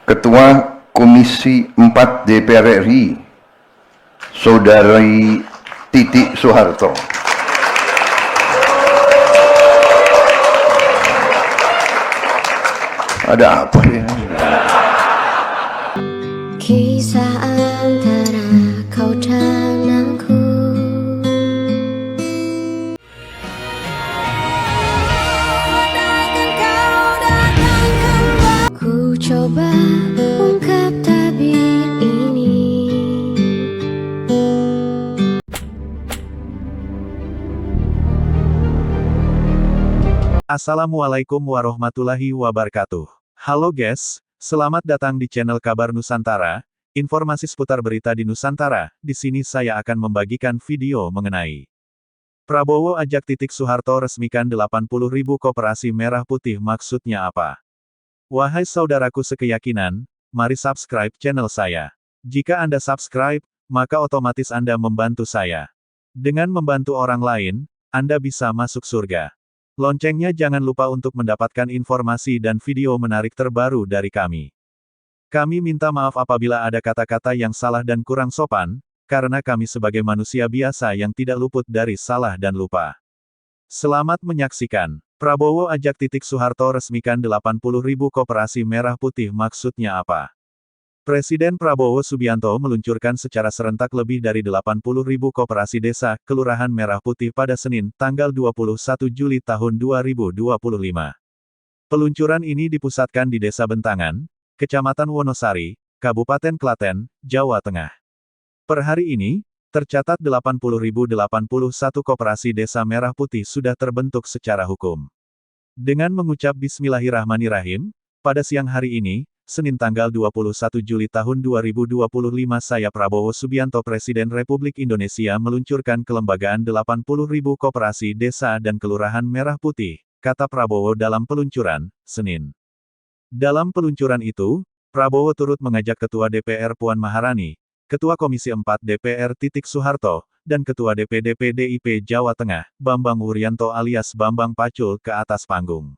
Ketua Komisi 4 DPR RI, Saudari Titi Soeharto. Ada apa ya? Kisah antara kau dan aku. Ku coba ungkap tabir ini. Assalamualaikum warahmatullahi wabarakatuh. Halo guys, selamat datang di channel Kabar Nusantara, informasi seputar berita di Nusantara. Di sini saya akan membagikan video mengenai Prabowo ajak Titik Soeharto resmikan 80.000 koperasi merah putih, maksudnya apa? Wahai saudaraku sekeyakinan, mari subscribe channel saya. Jika Anda subscribe, maka otomatis Anda membantu saya. Dengan membantu orang lain, Anda bisa masuk surga. Loncengnya jangan lupa untuk mendapatkan informasi dan video menarik terbaru dari kami. Kami minta maaf apabila ada kata-kata yang salah dan kurang sopan, karena kami sebagai manusia biasa yang tidak luput dari salah dan lupa. Selamat menyaksikan. Prabowo ajak Titik Soeharto resmikan 80.000 koperasi merah putih, maksudnya apa? Presiden Prabowo Subianto meluncurkan secara serentak lebih dari 80.000 koperasi desa, kelurahan merah putih pada Senin, tanggal 21 Juli tahun 2025. Peluncuran ini dipusatkan di Desa Bentangan, Kecamatan Wonosari, Kabupaten Klaten, Jawa Tengah. Per hari ini, tercatat 80.081 koperasi desa merah putih sudah terbentuk secara hukum. Dengan mengucap Bismillahirrahmanirrahim, pada siang hari ini, Senin tanggal 21 Juli tahun 2025, saya Prabowo Subianto Presiden Republik Indonesia meluncurkan kelembagaan 80.000 koperasi desa dan kelurahan merah putih, kata Prabowo dalam peluncuran, Senin. Dalam peluncuran itu, Prabowo turut mengajak Ketua DPR Puan Maharani, Ketua Komisi 4 DPR Titik Soeharto, dan Ketua DPD PDIP Jawa Tengah, Bambang Wuryanto alias Bambang Pacul ke atas panggung.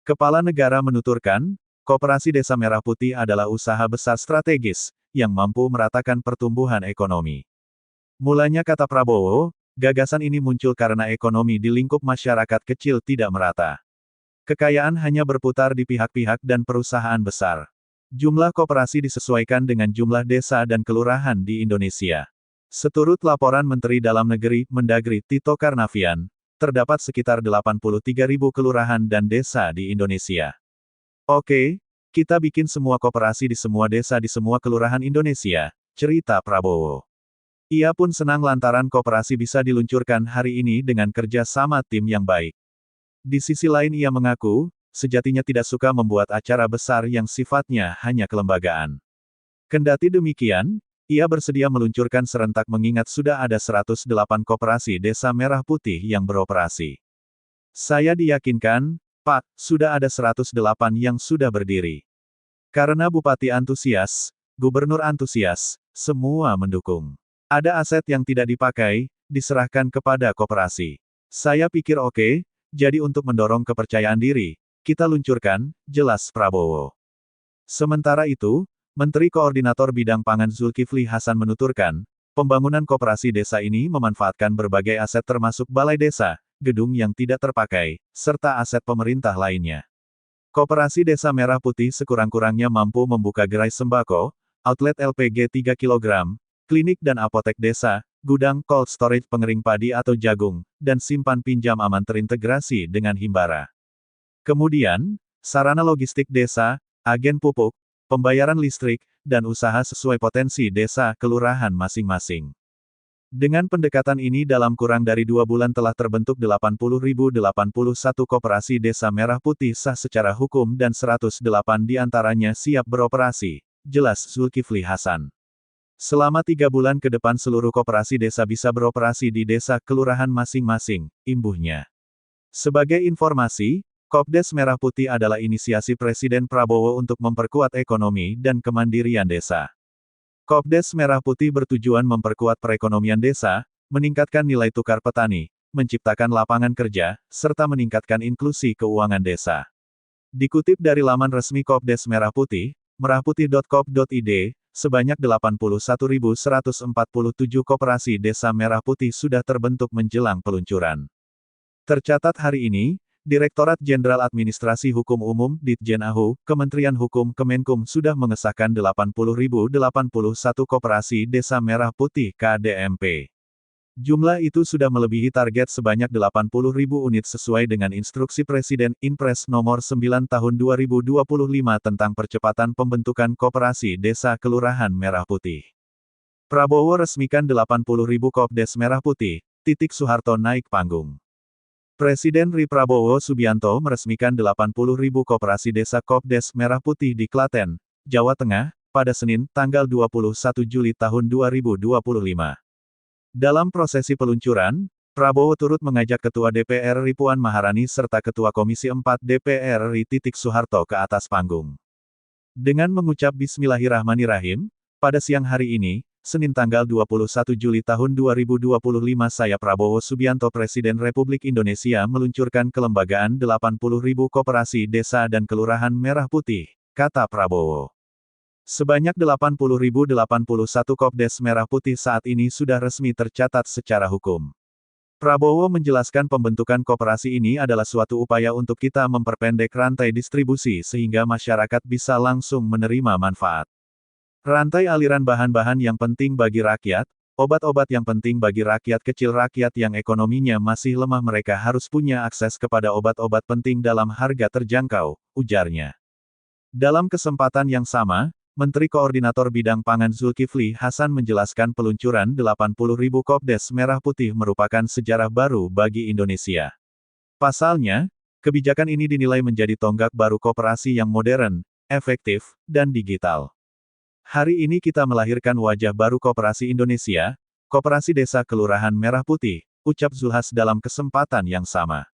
Kepala Negara menuturkan, Koperasi Desa Merah Putih adalah usaha besar strategis, yang mampu meratakan pertumbuhan ekonomi. Mulanya, kata Prabowo, gagasan ini muncul karena ekonomi di lingkup masyarakat kecil tidak merata. Kekayaan hanya berputar di pihak-pihak dan perusahaan besar. Jumlah koperasi disesuaikan dengan jumlah desa dan kelurahan di Indonesia. Seturut laporan Menteri Dalam Negeri, Mendagri, Tito Karnavian, terdapat sekitar 83.000 kelurahan dan desa di Indonesia. Oke, kita bikin semua koperasi di semua desa di semua kelurahan Indonesia, cerita Prabowo. Ia pun senang lantaran koperasi bisa diluncurkan hari ini dengan kerja sama tim yang baik. Di sisi lain ia mengaku, sejatinya tidak suka membuat acara besar yang sifatnya hanya kelembagaan. Kendati demikian, ia bersedia meluncurkan serentak mengingat sudah ada 108 koperasi desa merah putih yang beroperasi. Saya diyakinkan, Pak, sudah ada 108 yang sudah berdiri. Karena Bupati antusias, Gubernur antusias, semua mendukung. Ada aset yang tidak dipakai, diserahkan kepada koperasi. Saya pikir oke, jadi untuk mendorong kepercayaan diri, kita luncurkan, jelas Prabowo. Sementara itu, Menteri Koordinator Bidang Pangan Zulkifli Hasan menuturkan, pembangunan koperasi desa ini memanfaatkan berbagai aset termasuk balai desa, gedung yang tidak terpakai, serta aset pemerintah lainnya. Koperasi Desa Merah Putih sekurang-kurangnya mampu membuka gerai sembako, outlet LPG 3 kg, klinik dan apotek desa, gudang cold storage pengering padi atau jagung, dan simpan pinjam aman terintegrasi dengan Himbara. Kemudian, sarana logistik desa, agen pupuk, pembayaran listrik, dan usaha sesuai potensi desa kelurahan masing-masing. Dengan pendekatan ini dalam kurang dari 2 bulan telah terbentuk 80.081 koperasi desa merah putih sah secara hukum dan 108 diantaranya siap beroperasi, jelas Zulkifli Hasan. Selama 3 bulan ke depan seluruh koperasi desa bisa beroperasi di desa kelurahan masing-masing, imbuhnya. Sebagai informasi, Kopdes Merah Putih adalah inisiasi Presiden Prabowo untuk memperkuat ekonomi dan kemandirian desa. Kopdes Merah Putih bertujuan memperkuat perekonomian desa, meningkatkan nilai tukar petani, menciptakan lapangan kerja, serta meningkatkan inklusi keuangan desa. Dikutip dari laman resmi Kopdes Merah Putih, merahputih.coop.id, sebanyak 81.147 koperasi desa Merah Putih sudah terbentuk menjelang peluncuran. Tercatat hari ini, Direktorat Jenderal Administrasi Hukum Umum Ditjen AHU, Kementerian Hukum Kemenkum sudah mengesahkan 80.081 koperasi desa Merah Putih KDMP. Jumlah itu sudah melebihi target sebanyak 80.000 unit sesuai dengan Instruksi Presiden Inpres Nomor 9 Tahun 2025 tentang percepatan pembentukan koperasi desa Kelurahan Merah Putih. Prabowo resmikan 80.000 Kopdes Merah Putih, titik Soeharto naik panggung. Presiden RI Prabowo Subianto meresmikan 80.000 koperasi desa Kopdes Merah Putih di Klaten, Jawa Tengah, pada Senin, tanggal 21 Juli tahun 2025. Dalam prosesi peluncuran, Prabowo turut mengajak Ketua DPR RI Puan Maharani serta Ketua Komisi 4 DPR RI Titik Soeharto ke atas panggung. Dengan mengucap Bismillahirrahmanirrahim, pada siang hari ini, Senin tanggal 21 Juli tahun 2025 saya Prabowo Subianto Presiden Republik Indonesia meluncurkan kelembagaan 80.000 koperasi desa dan kelurahan Merah Putih, kata Prabowo. Sebanyak 80.081 Kopdes Merah Putih saat ini sudah resmi tercatat secara hukum. Prabowo menjelaskan pembentukan koperasi ini adalah suatu upaya untuk kita memperpendek rantai distribusi sehingga masyarakat bisa langsung menerima manfaat. Rantai aliran bahan-bahan yang penting bagi rakyat, obat-obat yang penting bagi rakyat kecil, rakyat yang ekonominya masih lemah, mereka harus punya akses kepada obat-obat penting dalam harga terjangkau, ujarnya. Dalam kesempatan yang sama, Menteri Koordinator Bidang Pangan Zulkifli Hasan menjelaskan peluncuran 80.000 Kopdes Merah Putih merupakan sejarah baru bagi Indonesia. Pasalnya, kebijakan ini dinilai menjadi tonggak baru koperasi yang modern, efektif, dan digital. Hari ini kita melahirkan wajah baru koperasi Indonesia, Koperasi Desa Kelurahan Merah Putih, ucap Zulhas dalam kesempatan yang sama.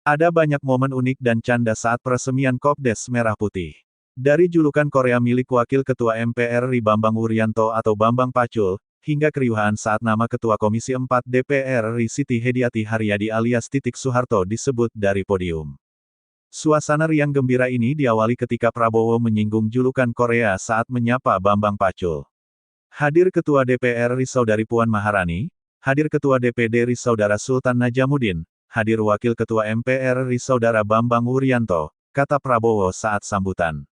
Ada banyak momen unik dan canda saat peresmian Kopdes Merah Putih. Dari julukan Korea milik Wakil Ketua MPR RI Bambang Wuryanto atau Bambang Pacul, hingga keriuhan saat nama Ketua Komisi 4 DPR RI Siti Hediati Haryadi alias Titik Soeharto disebut dari podium. Suasana riang gembira ini diawali ketika Prabowo menyinggung julukan Korea saat menyapa Bambang Pacul. Hadir Ketua DPR RI Saudari Puan Maharani, hadir Ketua DPD RI Saudara Sultan Najamuddin, hadir Wakil Ketua MPR RI Saudara Bambang Wuryanto, kata Prabowo saat sambutan.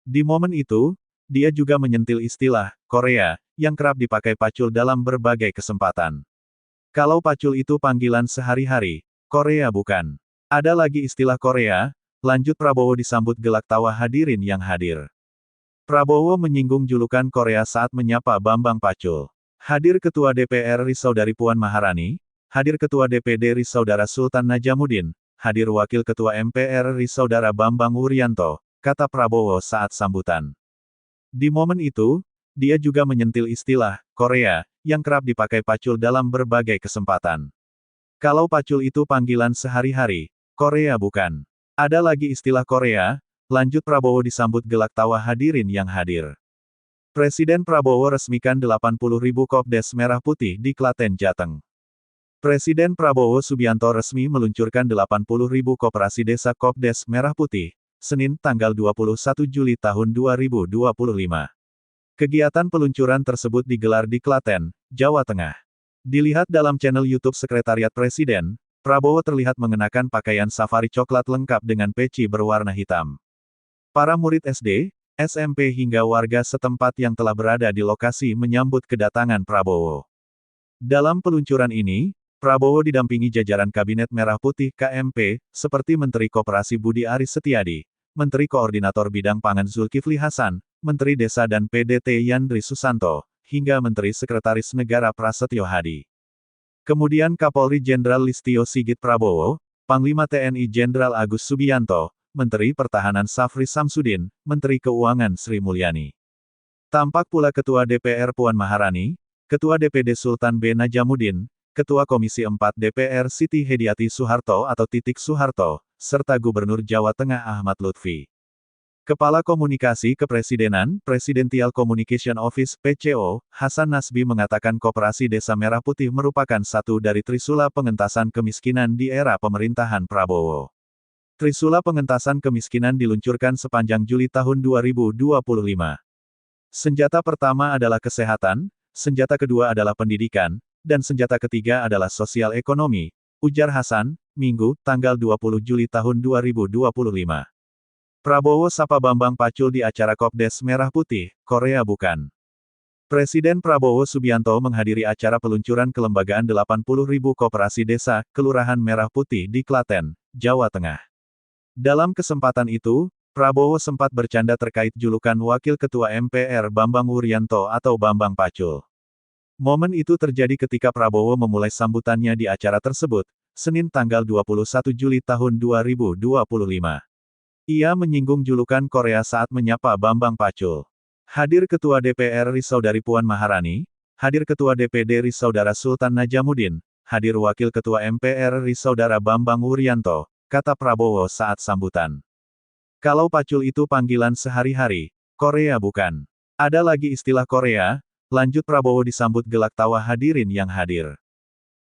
Di momen itu, dia juga menyentil istilah Korea yang kerap dipakai Pacul dalam berbagai kesempatan. Kalau Pacul itu panggilan sehari-hari, Korea bukan. Ada lagi istilah Korea, lanjut Prabowo disambut gelak tawa hadirin yang hadir. Prabowo menyinggung julukan Korea saat menyapa Bambang Pacul. Hadir Ketua DPR RI Saudari Puan Maharani, hadir Ketua DPD RI Saudara Sultan Najamuddin, hadir Wakil Ketua MPR RI Saudara Bambang Wuryanto, kata Prabowo saat sambutan. Di momen itu, dia juga menyentil istilah Korea yang kerap dipakai Pacul dalam berbagai kesempatan. Kalau Pacul itu panggilan sehari-hari, Korea bukan. Ada lagi istilah Korea, lanjut Prabowo disambut gelak tawa hadirin yang hadir. Presiden Prabowo resmikan 80.000 Kopdes Merah Putih di Klaten, Jateng. Presiden Prabowo Subianto resmi meluncurkan 80.000 koperasi desa Kopdes Merah Putih, Senin, tanggal 21 Juli tahun 2025. Kegiatan peluncuran tersebut digelar di Klaten, Jawa Tengah. Dilihat dalam channel YouTube Sekretariat Presiden, Prabowo terlihat mengenakan pakaian safari coklat lengkap dengan peci berwarna hitam. Para murid SD, SMP hingga warga setempat yang telah berada di lokasi menyambut kedatangan Prabowo. Dalam peluncuran ini, Prabowo didampingi jajaran Kabinet Merah Putih KMP, seperti Menteri Koperasi Budi Aris Setiadi, Menteri Koordinator Bidang Pangan Zulkifli Hasan, Menteri Desa dan PDT Yandri Susanto, hingga Menteri Sekretaris Negara Prasetyo Hadi. Kemudian Kapolri Jenderal Listio Sigit Prabowo, Panglima TNI Jenderal Agus Subianto, Menteri Pertahanan Safri Samsudin, Menteri Keuangan Sri Mulyani. Tampak pula Ketua DPR Puan Maharani, Ketua DPD Sultan B. Najamuddin, Ketua Komisi 4 DPR Siti Hediati Soeharto atau Titik Soeharto, serta Gubernur Jawa Tengah Ahmad Lutfi. Kepala Komunikasi Kepresidenan, Presidential Communication Office (PCO), Hasan Nasbi mengatakan Koperasi Desa Merah Putih merupakan satu dari trisula pengentasan kemiskinan di era pemerintahan Prabowo. Trisula pengentasan kemiskinan diluncurkan sepanjang Juli tahun 2025. Senjata pertama adalah kesehatan, senjata kedua adalah pendidikan, dan senjata ketiga adalah sosial ekonomi, ujar Hasan, Minggu, tanggal 20 Juli tahun 2025. Prabowo sapa Bambang Pacul di acara Kopdes Merah Putih, Korea bukan. Presiden Prabowo Subianto menghadiri acara peluncuran kelembagaan 80.000 koperasi desa, Kelurahan Merah Putih di Klaten, Jawa Tengah. Dalam kesempatan itu, Prabowo sempat bercanda terkait julukan Wakil Ketua MPR Bambang Wuryanto atau Bambang Pacul. Momen itu terjadi ketika Prabowo memulai sambutannya di acara tersebut, Senin tanggal 21 Juli tahun 2025. Ia menyinggung julukan Korea saat menyapa Bambang Pacul. Hadir Ketua DPR RI Saudari Puan Maharani, hadir Ketua DPD RI Saudara Sultan Najamuddin, hadir Wakil Ketua MPR RI Saudara Bambang Wuryanto, kata Prabowo saat sambutan. Kalau Pacul itu panggilan sehari-hari, Korea bukan. Ada lagi istilah Korea, lanjut Prabowo disambut gelak tawa hadirin yang hadir.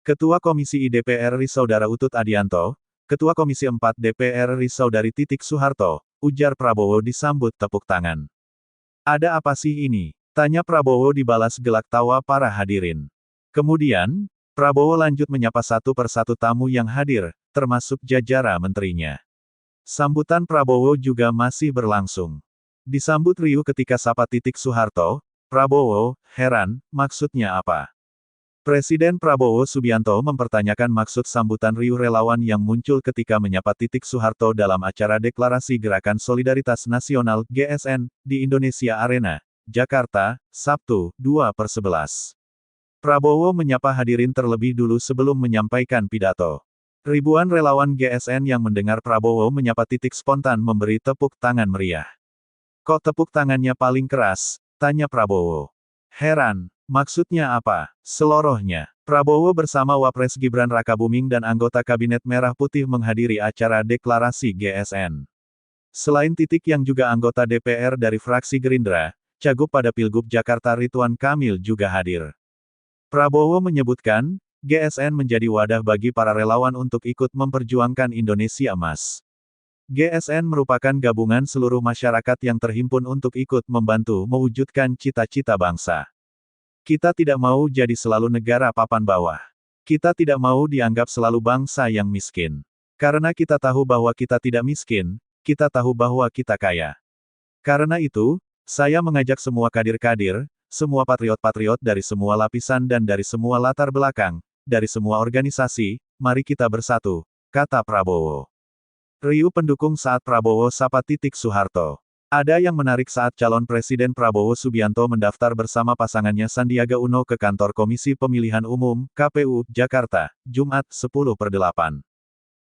Ketua Komisi I DPR RI Saudara Utut Adianto, Ketua Komisi 4 DPR RI Saudari Titik Soeharto, ujar Prabowo disambut tepuk tangan. Ada apa sih ini? Tanya Prabowo dibalas gelak tawa para hadirin. Kemudian, Prabowo lanjut menyapa satu persatu tamu yang hadir, termasuk jajaran menterinya. Sambutan Prabowo juga masih berlangsung. Disambut riuh ketika sapa Titik Soeharto, Prabowo, heran, maksudnya apa? Presiden Prabowo Subianto mempertanyakan maksud sambutan riuh relawan yang muncul ketika menyapa Titik Soeharto dalam acara Deklarasi Gerakan Solidaritas Nasional (GSN) di Indonesia Arena, Jakarta, Sabtu, 2/11. Prabowo menyapa hadirin terlebih dulu sebelum menyampaikan pidato. Ribuan relawan GSN yang mendengar Prabowo menyapa Titik spontan memberi tepuk tangan meriah. Kok tepuk tangannya paling keras? Tanya Prabowo. Heran, maksudnya apa? Selorohnya. Prabowo bersama Wapres Gibran Rakabuming dan anggota Kabinet Merah Putih menghadiri acara Deklarasi GSN. Selain Titik yang juga anggota DPR dari fraksi Gerindra, Cagup pada Pilgub Jakarta Ridwan Kamil juga hadir. Prabowo menyebutkan, GSN menjadi wadah bagi para relawan untuk ikut memperjuangkan Indonesia Emas. GSN merupakan gabungan seluruh masyarakat yang terhimpun untuk ikut membantu mewujudkan cita-cita bangsa. Kita tidak mau jadi selalu negara papan bawah. Kita tidak mau dianggap selalu bangsa yang miskin. Karena kita tahu bahwa kita tidak miskin, kita tahu bahwa kita kaya. Karena itu, saya mengajak semua kadir-kadir, semua patriot-patriot dari semua lapisan dan dari semua latar belakang, dari semua organisasi, mari kita bersatu, kata Prabowo. Riuh pendukung saat Prabowo sapa Titik Soeharto. Ada yang menarik saat calon Presiden Prabowo Subianto mendaftar bersama pasangannya Sandiaga Uno ke kantor Komisi Pemilihan Umum, KPU, Jakarta, Jumat, 10/8.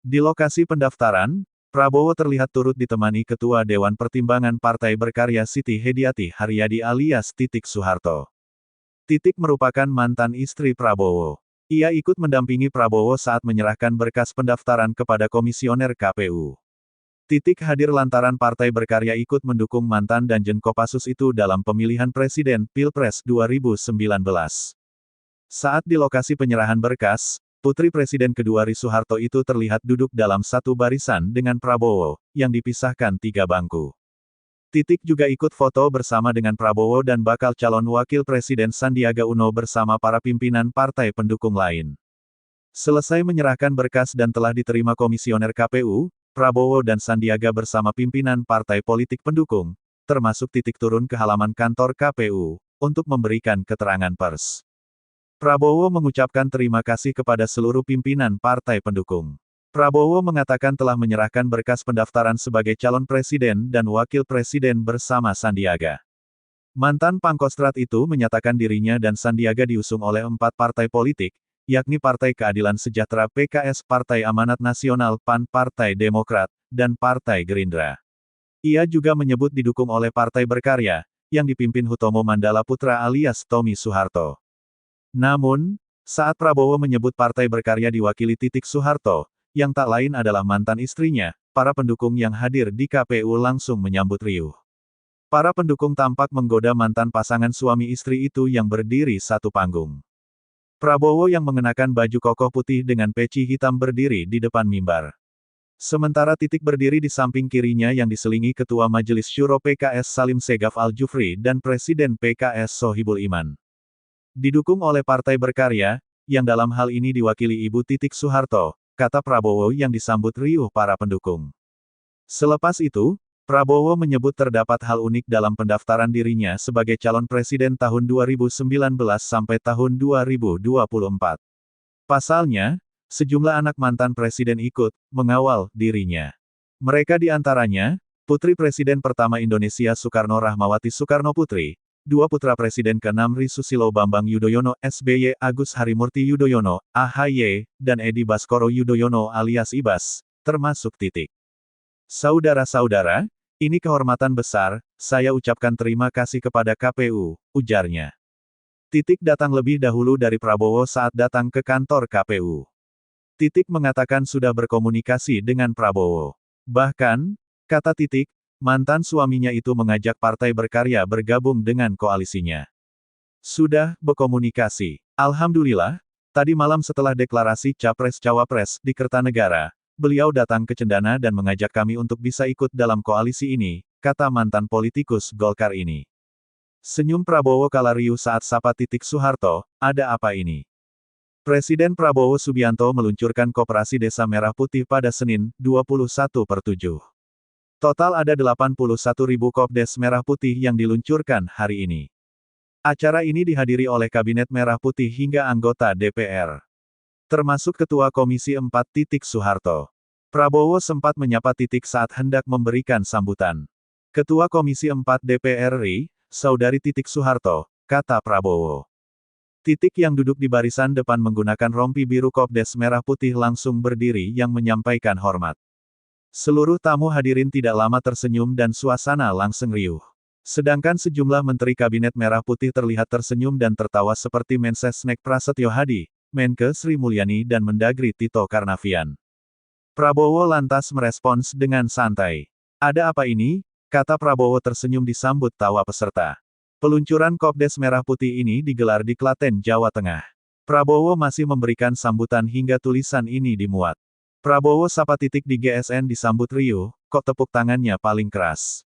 Di lokasi pendaftaran, Prabowo terlihat turut ditemani Ketua Dewan Pertimbangan Partai Berkarya Siti Hediati Haryadi alias Titik Soeharto. Titik merupakan mantan istri Prabowo. Ia ikut mendampingi Prabowo saat menyerahkan berkas pendaftaran kepada komisioner KPU. Titik hadir lantaran Partai Berkarya ikut mendukung mantan Danjen Kopassus itu dalam pemilihan presiden Pilpres 2019. Saat di lokasi penyerahan berkas, putri Presiden kedua RI Soeharto itu terlihat duduk dalam satu barisan dengan Prabowo, yang dipisahkan 3 bangku. Titik juga ikut foto bersama dengan Prabowo dan bakal calon Wakil Presiden Sandiaga Uno bersama para pimpinan partai pendukung lain. Selesai menyerahkan berkas dan telah diterima komisioner KPU, Prabowo dan Sandiaga bersama pimpinan partai politik pendukung, termasuk Titik turun ke halaman kantor KPU, untuk memberikan keterangan pers. Prabowo mengucapkan terima kasih kepada seluruh pimpinan partai pendukung. Prabowo mengatakan telah menyerahkan berkas pendaftaran sebagai calon presiden dan wakil presiden bersama Sandiaga. Mantan Pangkostrat itu menyatakan dirinya dan Sandiaga diusung oleh 4 partai politik, yakni Partai Keadilan Sejahtera PKS, Partai Amanat Nasional PAN, Partai Demokrat, dan Partai Gerindra. Ia juga menyebut didukung oleh Partai Berkarya, yang dipimpin Hutomo Mandala Putra alias Tommy Soeharto. Namun, saat Prabowo menyebut Partai Berkarya diwakili Titik Soeharto, yang tak lain adalah mantan istrinya, para pendukung yang hadir di KPU langsung menyambut riuh. Para pendukung tampak menggoda mantan pasangan suami istri itu yang berdiri satu panggung. Prabowo yang mengenakan baju kokoh putih dengan peci hitam berdiri di depan mimbar. Sementara Titik berdiri di samping kirinya yang diselingi Ketua Majelis Syuro PKS Salim Segaf Al-Jufri dan Presiden PKS Sohibul Iman. Didukung oleh Partai Berkarya, yang dalam hal ini diwakili Ibu Titik Soeharto, kata Prabowo yang disambut riuh para pendukung. Selepas itu, Prabowo menyebut terdapat hal unik dalam pendaftaran dirinya sebagai calon presiden tahun 2019 sampai tahun 2024. Pasalnya, sejumlah anak mantan presiden ikut mengawal dirinya. Mereka di antaranya, Putri Presiden pertama Indonesia Soekarno Rahmawati Soekarno Putri, dua putra Presiden ke-6 Ri Susilo Bambang Yudhoyono SBY Agus Harimurti Yudhoyono, AHY, dan Edi Baskoro Yudhoyono alias Ibas, termasuk Titik. Saudara-saudara, ini kehormatan besar, saya ucapkan terima kasih kepada KPU, ujarnya. Titik datang lebih dahulu dari Prabowo saat datang ke kantor KPU. Titik mengatakan sudah berkomunikasi dengan Prabowo. Bahkan, kata Titik, mantan suaminya itu mengajak Partai Berkarya bergabung dengan koalisinya. Sudah berkomunikasi. Alhamdulillah, tadi malam setelah deklarasi Capres-Cawapres di Kertanegara, beliau datang ke Cendana dan mengajak kami untuk bisa ikut dalam koalisi ini, kata mantan politikus Golkar ini. Senyum Prabowo kala riuh saat sapa Titik Soeharto, ada apa ini? Presiden Prabowo Subianto meluncurkan Koperasi Desa Merah Putih pada Senin, 21/7. Total ada 81.000 Kopdes Merah Putih yang diluncurkan hari ini. Acara ini dihadiri oleh Kabinet Merah Putih hingga anggota DPR. Termasuk Ketua Komisi 4 Titik Soeharto. Prabowo sempat menyapa Titik saat hendak memberikan sambutan. Ketua Komisi 4 DPR RI, Saudari Titik Soeharto, kata Prabowo. Titik yang duduk di barisan depan menggunakan rompi biru Kopdes Merah Putih langsung berdiri yang menyampaikan hormat. Seluruh tamu hadirin tidak lama tersenyum dan suasana langsung riuh. Sedangkan sejumlah Menteri Kabinet Merah Putih terlihat tersenyum dan tertawa seperti Mensesnek Prasetyo Hadi, Menke Sri Mulyani dan Mendagri Tito Karnavian. Prabowo lantas merespons dengan santai. Ada apa ini? Kata Prabowo tersenyum disambut tawa peserta. Peluncuran Kopdes Merah Putih ini digelar di Klaten, Jawa Tengah. Prabowo masih memberikan sambutan hingga tulisan ini dimuat. Prabowo sapa Titik di GSN disambut riuh, kok tepuk tangannya paling keras.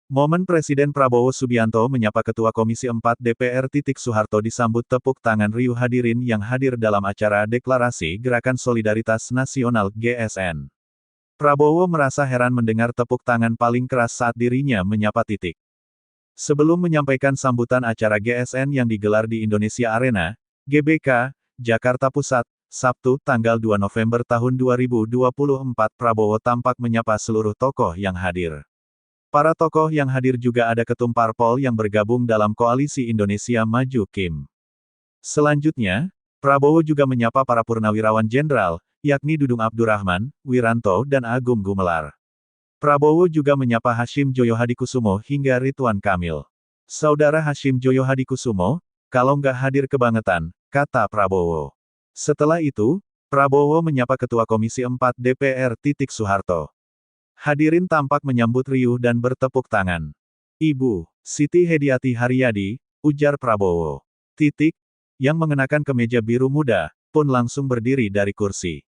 Momen Presiden Prabowo Subianto menyapa Ketua Komisi 4 DPR Titik Soeharto disambut tepuk tangan riuh hadirin yang hadir dalam acara Deklarasi Gerakan Solidaritas Nasional GSN. Prabowo merasa heran mendengar tepuk tangan paling keras saat dirinya menyapa Titik. Sebelum menyampaikan sambutan acara GSN yang digelar di Indonesia Arena, GBK, Jakarta Pusat, Sabtu, tanggal 2 November tahun 2024 Prabowo tampak menyapa seluruh tokoh yang hadir. Para tokoh yang hadir juga ada ketum parpol yang bergabung dalam Koalisi Indonesia Maju KIM. Selanjutnya, Prabowo juga menyapa para purnawirawan jenderal, yakni Dudung Abdurrahman, Wiranto dan Agung Gumelar. Prabowo juga menyapa Hashim Joyo Hadikusumo hingga Ridwan Kamil. Saudara Hashim Joyo Hadikusumo, kalau nggak hadir kebangetan, kata Prabowo. Setelah itu, Prabowo menyapa Ketua Komisi 4 DPR Titik Soeharto. Hadirin tampak menyambut riuh dan bertepuk tangan. Ibu Siti Hediati Haryadi, ujar Prabowo. Titik, yang mengenakan kemeja biru muda, pun langsung berdiri dari kursi.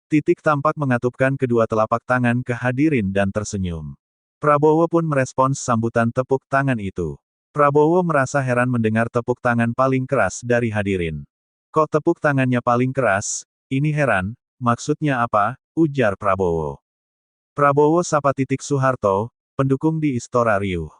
Titik tampak mengatupkan kedua telapak tangan ke hadirin dan tersenyum. Prabowo pun merespons sambutan tepuk tangan itu. Prabowo merasa heran mendengar tepuk tangan paling keras dari hadirin. Kok tepuk tangannya paling keras? Ini heran, maksudnya apa? Ujar Prabowo. Prabowo sapa Titik Soeharto, pendukung di Istora riuh.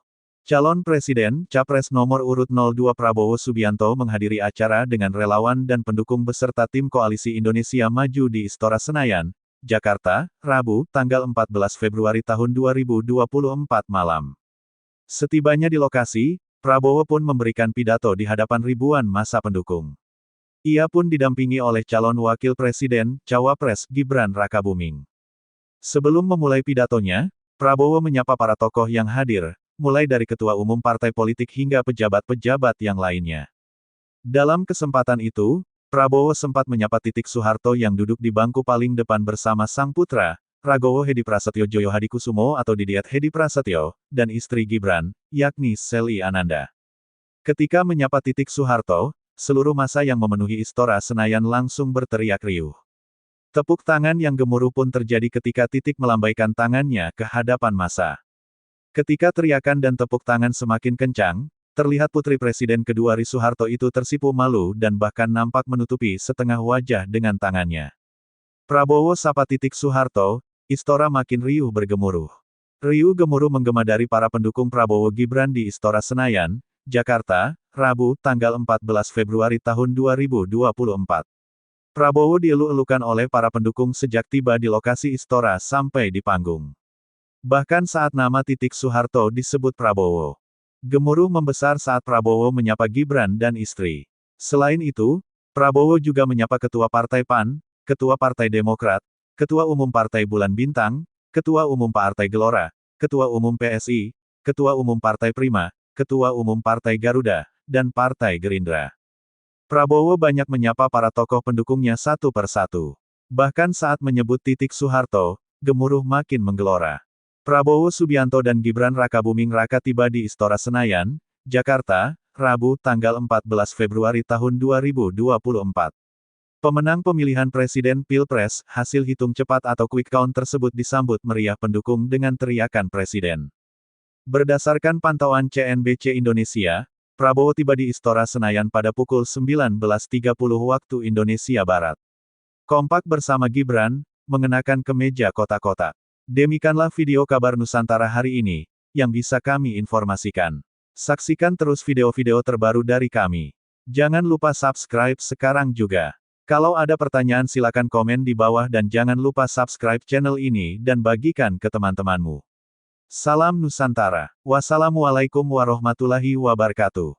Calon Presiden, Capres nomor urut 02 Prabowo Subianto menghadiri acara dengan relawan dan pendukung beserta tim Koalisi Indonesia Maju di Istora Senayan, Jakarta, Rabu, tanggal 14 Februari tahun 2024 malam. Setibanya di lokasi, Prabowo pun memberikan pidato di hadapan ribuan massa pendukung. Ia pun didampingi oleh calon Wakil Presiden, Cawapres, Gibran Rakabuming. Sebelum memulai pidatonya, Prabowo menyapa para tokoh yang hadir, mulai dari ketua umum partai politik hingga pejabat-pejabat yang lainnya. Dalam kesempatan itu, Prabowo sempat menyapa Titik Soeharto yang duduk di bangku paling depan bersama sang putra, Ragowo Hedi Prasetyo Joyo Hadikusumo atau Didiat Hedi Prasetyo, dan istri Gibran, yakni Selly Ananda. Ketika menyapa Titik Soeharto, seluruh massa yang memenuhi Istora Senayan langsung berteriak riuh. Tepuk tangan yang gemuruh pun terjadi ketika Titik melambaikan tangannya ke hadapan massa. Ketika teriakan dan tepuk tangan semakin kencang, terlihat putri Presiden kedua Ri Soeharto itu tersipu malu dan bahkan nampak menutupi setengah wajah dengan tangannya. Prabowo sapa Titik Soeharto, Istora makin riuh bergemuruh. Riuh gemuruh menggema dari para pendukung Prabowo Gibran di Istora Senayan, Jakarta, Rabu, tanggal 14 Februari tahun 2024. Prabowo dieluk-elukan oleh para pendukung sejak tiba di lokasi Istora sampai di panggung. Bahkan saat nama Titik Soeharto disebut Prabowo. Gemuruh membesar saat Prabowo menyapa Gibran dan istri. Selain itu, Prabowo juga menyapa Ketua Partai PAN, Ketua Partai Demokrat, Ketua Umum Partai Bulan Bintang, Ketua Umum Partai Gelora, Ketua Umum PSI, Ketua Umum Partai Prima, Ketua Umum Partai Garuda, dan Partai Gerindra. Prabowo banyak menyapa para tokoh pendukungnya satu persatu. Bahkan saat menyebut Titik Soeharto, gemuruh makin menggelora. Prabowo Subianto dan Gibran Rakabuming Raka tiba di Istora Senayan, Jakarta, Rabu, tanggal 14 Februari tahun 2024. Pemenang pemilihan Presiden Pilpres, hasil hitung cepat atau quick count tersebut disambut meriah pendukung dengan teriakan Presiden. Berdasarkan pantauan CNBC Indonesia, Prabowo tiba di Istora Senayan pada pukul 19.30 waktu Indonesia Barat. Kompak bersama Gibran, mengenakan kemeja kotak-kotak. Demikianlah video kabar Nusantara hari ini, yang bisa kami informasikan. Saksikan terus video-video terbaru dari kami. Jangan lupa subscribe sekarang juga. Kalau ada pertanyaan silakan komen di bawah dan jangan lupa subscribe channel ini dan bagikan ke teman-temanmu. Salam Nusantara. Wassalamualaikum warahmatullahi wabarakatuh.